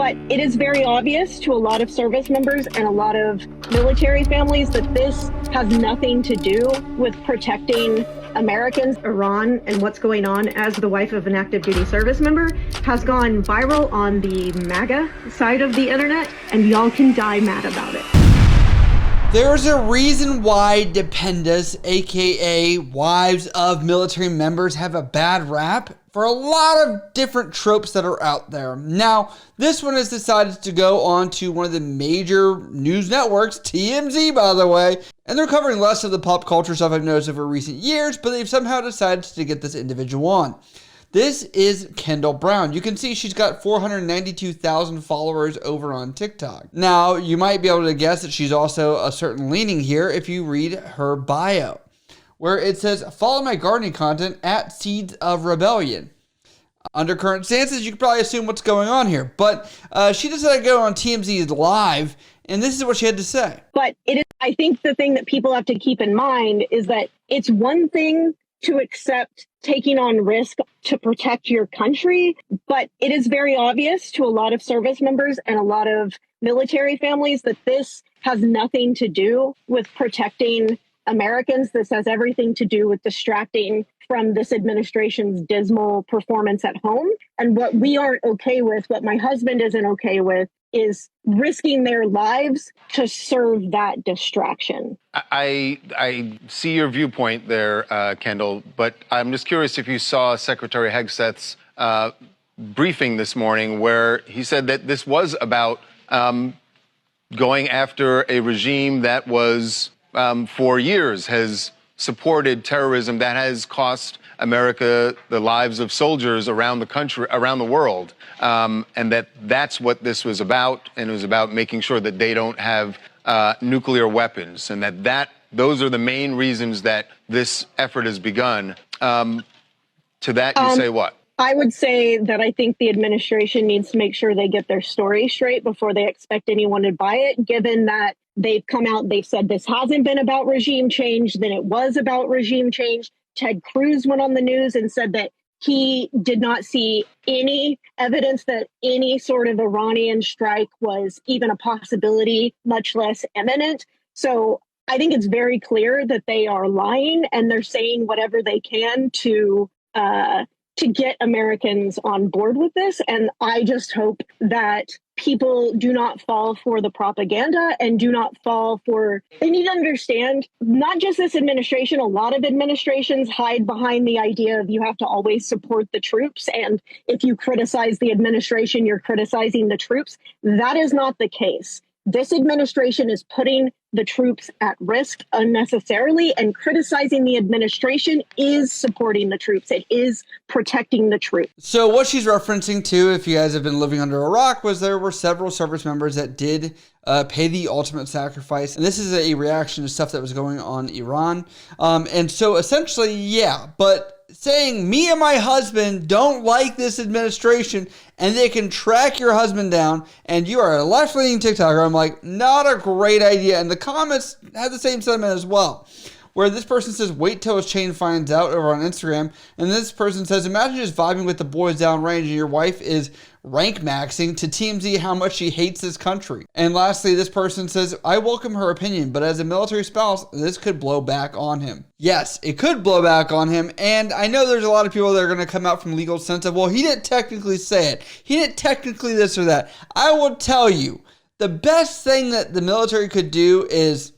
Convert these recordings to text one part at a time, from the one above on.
But it is very obvious to a lot of service members and a lot of military families that this has nothing to do with protecting Americans. Iran and what's going on as the wife of an active duty service member has gone viral on the MAGA side of the internet, and y'all can die mad about it. There's a reason why dependas, aka wives of military members, have a bad rap for a lot of different tropes that are out there. Now, this one has decided to go on to one of the major news networks, TMZ by the way, and they're covering less of the pop culture stuff I've noticed over recent years, but they've somehow decided to get this individual on. This is Kendall Brown. You can see she's got 492,000 followers over on TikTok. Now, you might be able to guess that she's also a certain leaning here if you read her bio, where it says, follow my gardening content at Seeds of Rebellion. Under current stances, you can probably assume what's going on here, but she decided to go on TMZ Live, and this is what she had to say. But I think the thing that people have to keep in mind is that it's one thing to accept taking on risk to protect your country, but it is very obvious to a lot of service members and a lot of military families that this has nothing to do with protecting Americans. This has everything to do with distracting from this administration's dismal performance at home. And what we aren't okay with, what my husband isn't okay with, is risking their lives to serve that distraction. I see your viewpoint there, Kendall, but I'm just curious if you saw Secretary Hegseth's briefing this morning where he said that this was about going after a regime that was, for years, has supported terrorism that has cost America the lives of soldiers around the country, around the world, and that's what this was about, and it was about making sure that they don't have nuclear weapons, and those are the main reasons that this effort has begun. To that, you say what? I would say that I think the administration needs to make sure they get their story straight before they expect anyone to buy it, given that they've come out, they've said this hasn't been about regime change, then it was about regime change. Ted Cruz went on the news and said that he did not see any evidence that any sort of Iranian strike was even a possibility, much less imminent. So I think it's very clear that they are lying, and they're saying whatever they can to get Americans on board with this. And I just hope that people do not fall for the propaganda and do not fall for, they need to understand, not just this administration, a lot of administrations hide behind the idea of you have to always support the troops. And if you criticize the administration, you're criticizing the troops. That is not the case. This administration is putting the troops at risk unnecessarily, and criticizing the administration is supporting the troops. It is protecting the troops. So what she's referencing to, if you guys have been living under a rock, was there were several service members that did pay the ultimate sacrifice. And this is a reaction to stuff that was going on in Iran. And so essentially, yeah, but saying me and my husband don't like this administration and they can track your husband down and you are a left-leaning TikToker, I'm like, not a great idea. And the comments had the same sentiment as well, where this person says, wait till his chain finds out over on Instagram. And this person says, imagine just vibing with the boys downrange and your wife is rank maxing to TMZ how much she hates this country. And lastly, this person says, I welcome her opinion, but as a military spouse, this could blow back on him. Yes, it could blow back on him. And I know there's a lot of people that are going to come out from legal sense of, well, he didn't technically say it. He didn't technically this or that. I will tell you, the best thing that the military could do is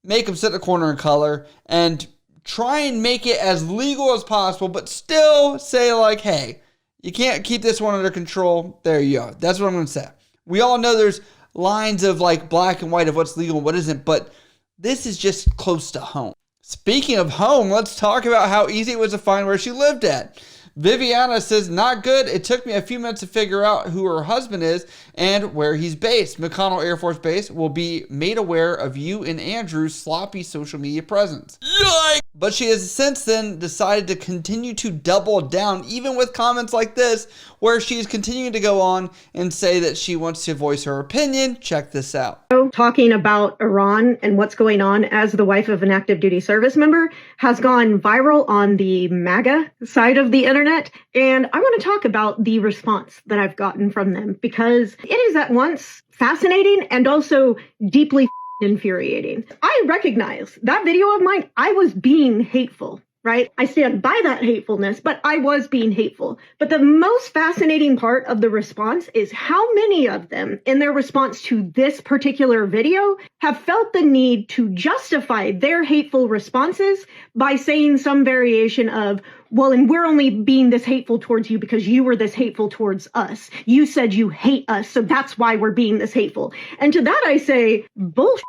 make him sit in a corner and color and try and make it as legal as possible, but still say like, hey, you can't keep this one under control. There you go. That's what I'm going to say. We all know there's lines of like black and white of what's legal and what isn't, but this is just close to home. Speaking of home, let's talk about how easy it was to find where she lived at. Viviana says, not good. It took me a few minutes to figure out who her husband is and where he's based. McConnell Air Force Base will be made aware of you and Andrew's sloppy social media presence. Yikes! But she has since then decided to continue to double down, even with comments like this, where she's continuing to go on and say that she wants to voice her opinion. Check this out. Talking about Iran and what's going on as the wife of an active duty service member has gone viral on the MAGA side of the internet. internet, and I want to talk about the response that I've gotten from them, because it is at once fascinating and also deeply infuriating. I recognize that video of mine, I was being hateful, right? I stand by that hatefulness, but I was being hateful. But the most fascinating part of the response is how many of them, in their response to this particular video, have felt the need to justify their hateful responses by saying some variation of, well, and we're only being this hateful towards you because you were this hateful towards us. You said you hate us, so that's why we're being this hateful. And to that I say, bullshit,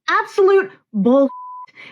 absolute bullshit.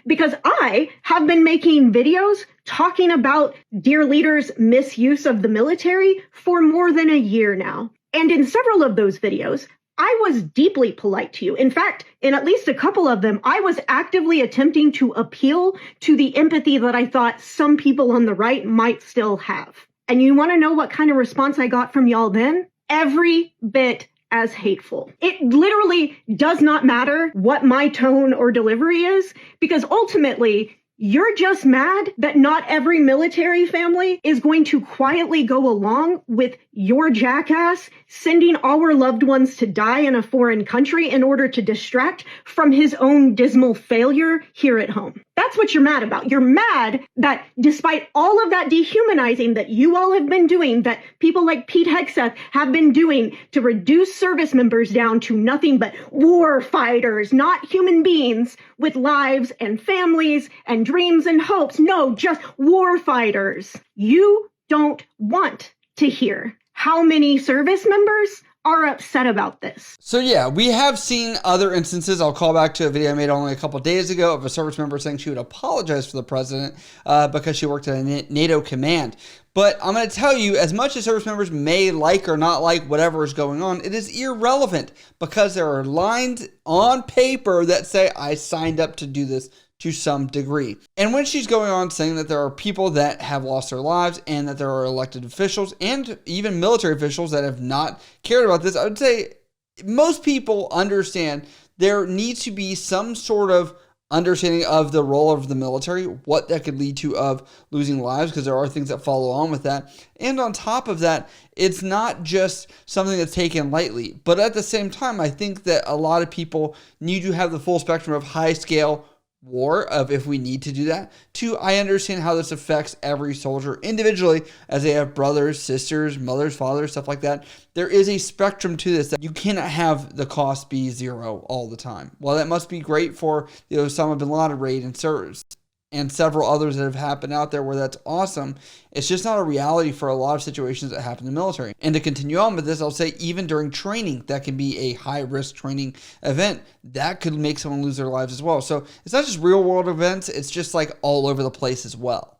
Because I have been making videos talking about Dear Leader's misuse of the military for more than a year now. And in several of those videos, I was deeply polite to you. In fact, in at least a couple of them, I was actively attempting to appeal to the empathy that I thought some people on the right might still have. And you want to know what kind of response I got from y'all then? Every bit as hateful. It literally does not matter what my tone or delivery is, because ultimately, you're just mad that not every military family is going to quietly go along with your jackass sending our loved ones to die in a foreign country in order to distract from his own dismal failure here at home. That's what you're mad about. You're mad that despite all of that dehumanizing that you all have been doing, that people like Pete Hegseth have been doing to reduce service members down to nothing but war fighters, not human beings with lives and families and dreams and hopes. No, just war fighters. You don't want to hear how many service members are upset about this. So yeah, we have seen other instances. I'll call back to a video I made only a couple days ago of a service member saying she would apologize for the president because she worked at a NATO command. But I'm going to tell you, as much as service members may like or not like whatever is going on, it is irrelevant because there are lines on paper that say, I signed up to do this to some degree. And when she's going on saying that there are people that have lost their lives and that there are elected officials and even military officials that have not cared about this, I would say most people understand there needs to be some sort of understanding of the role of the military, what that could lead to of losing lives, because there are things that follow on with that. And on top of that, it's not just something that's taken lightly. But at the same time, I think that a lot of people need to have the full spectrum of high scale war of if we need to do that, to I understand how this affects every soldier individually as they have brothers, sisters, mothers, fathers, stuff like that. There is a spectrum to this that you cannot have the cost be zero all the time. Well, that must be great for the Osama bin Laden raid and several others that have happened out there where that's awesome. It's just not a reality for a lot of situations that happen in the military. And to continue on with this, I'll say even during training, that can be a high-risk training event. That could make someone lose their lives as well. So it's not just real-world events. It's just like all over the place as well.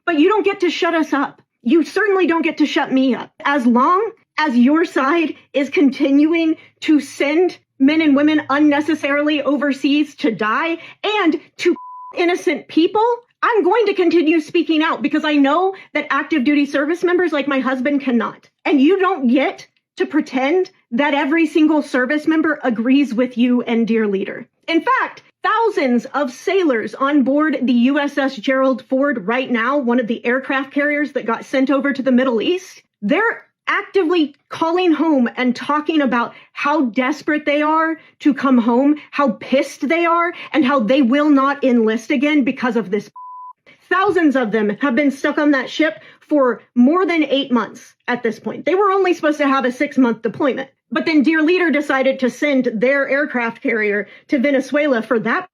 But you don't get to shut us up. You certainly don't get to shut me up. As long as your side is continuing to send men and women unnecessarily overseas to die and to innocent people, I'm going to continue speaking out because I know that active duty service members like my husband cannot. And you don't get to pretend that every single service member agrees with you and Dear Leader. In fact, thousands of sailors on board the USS Gerald Ford right now, one of the aircraft carriers that got sent over to the Middle East, they're actively calling home and talking about how desperate they are to come home, how pissed they are, and how they will not enlist again because of this. Thousands of them have been stuck on that ship for more than 8 months at this point. They were only supposed to have a 6-month deployment. But then Dear Leader decided to send their aircraft carrier to Venezuela for that.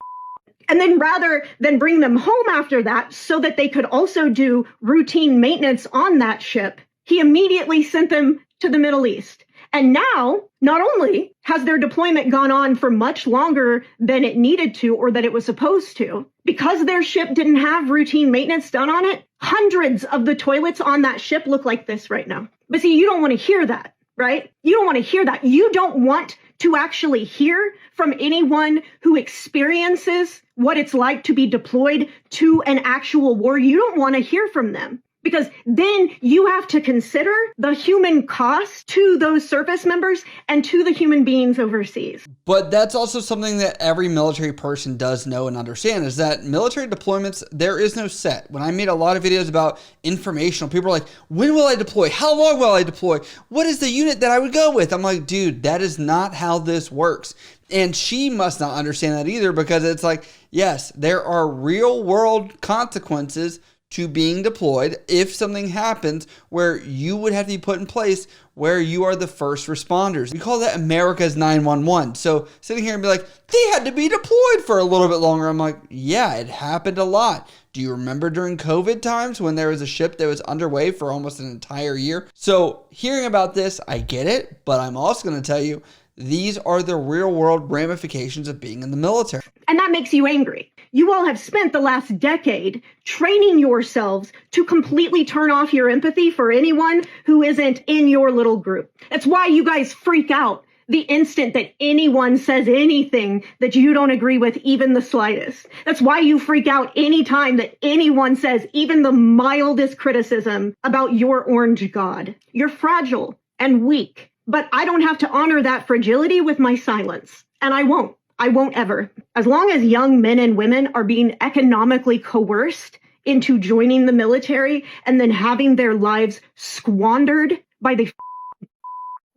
And then rather than bring them home after that so that they could also do routine maintenance on that ship, he immediately sent them to the Middle East. And now, not only has their deployment gone on for much longer than it needed to or that it was supposed to, because their ship didn't have routine maintenance done on it, hundreds of the toilets on that ship look like this right now. But see, you don't want to hear that, right? You don't want to hear that. You don't want to actually hear from anyone who experiences what it's like to be deployed to an actual war. You don't want to hear from them. Because then you have to consider the human cost to those service members and to the human beings overseas. But that's also something that every military person does know and understand, is that military deployments, there is no set. When I made a lot of videos about informational, people are like, when will I deploy? How long will I deploy? What is the unit that I would go with? I'm like, dude, that is not how this works. And she must not understand that either, because it's like, yes, there are real world consequences to being deployed if something happens where you would have to be put in place where you are the first responders. We call that America's 911. So sitting here and be like, they had to be deployed for a little bit longer. I'm like, yeah, it happened a lot. Do you remember during COVID times when there was a ship that was underway for almost an entire year? So hearing about this, I get it, but I'm also going to tell you, these are the real world ramifications of being in the military. And that makes you angry. You all have spent the last decade training yourselves to completely turn off your empathy for anyone who isn't in your little group. That's why you guys freak out the instant that anyone says anything that you don't agree with, even the slightest. That's why you freak out anytime that anyone says even the mildest criticism about your orange god. You're fragile and weak, but I don't have to honor that fragility with my silence, and I won't. I won't ever. As long as young men and women are being economically coerced into joining the military and then having their lives squandered by the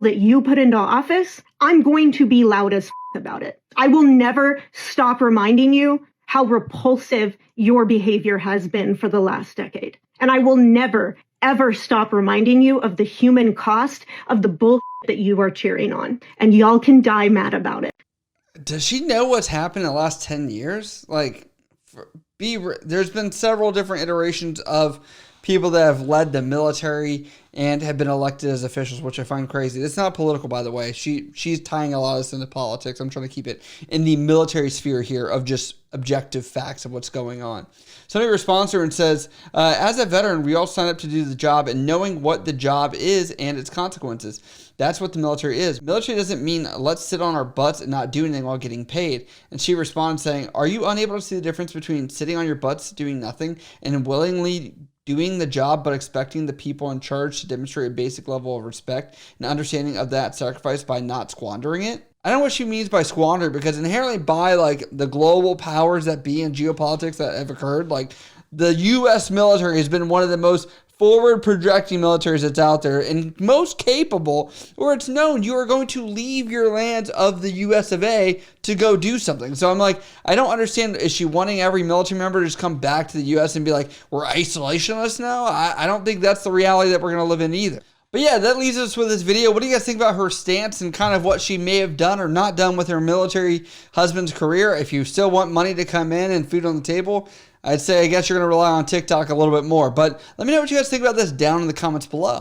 that you put into office, I'm going to be loud as about it. I will never stop reminding you how repulsive your behavior has been for the last decade. And I will never, ever stop reminding you of the human cost of the bullshit that you are cheering on. And y'all can die mad about it. Does she know what's happened in the last 10 years? Like, there's been several different iterations of people that have led the military and have been elected as officials, which I find crazy. It's not political, by the way. She's tying a lot of this into politics. I'm trying to keep it in the military sphere here of just objective facts of what's going on. Somebody responds to her and says, as a veteran, we all sign up to do the job, and knowing what the job is and its consequences. That's what the military is. Military doesn't mean let's sit on our butts and not do anything while getting paid. And she responds saying, are you unable to see the difference between sitting on your butts doing nothing and willingly doing the job but expecting the people in charge to demonstrate a basic level of respect and understanding of that sacrifice by not squandering it? I don't know what she means by squander, because inherently by like the global powers that be in geopolitics that have occurred, like the U.S. military has been one of the most forward projecting militaries that's out there and most capable, where it's known you are going to leave your lands of the US of A to go do something. So I'm like, I don't understand. Is she wanting every military member to just come back to the US and be like, we're isolationists now? I don't think that's the reality that we're going to live in either. But yeah, that leaves us with this video. What do you guys think about her stance and kind of what she may have done or not done with her military husband's career? If you still want money to come in and food on the table, I'd say I guess you're going to rely on TikTok a little bit more. But let me know what you guys think about this down in the comments below.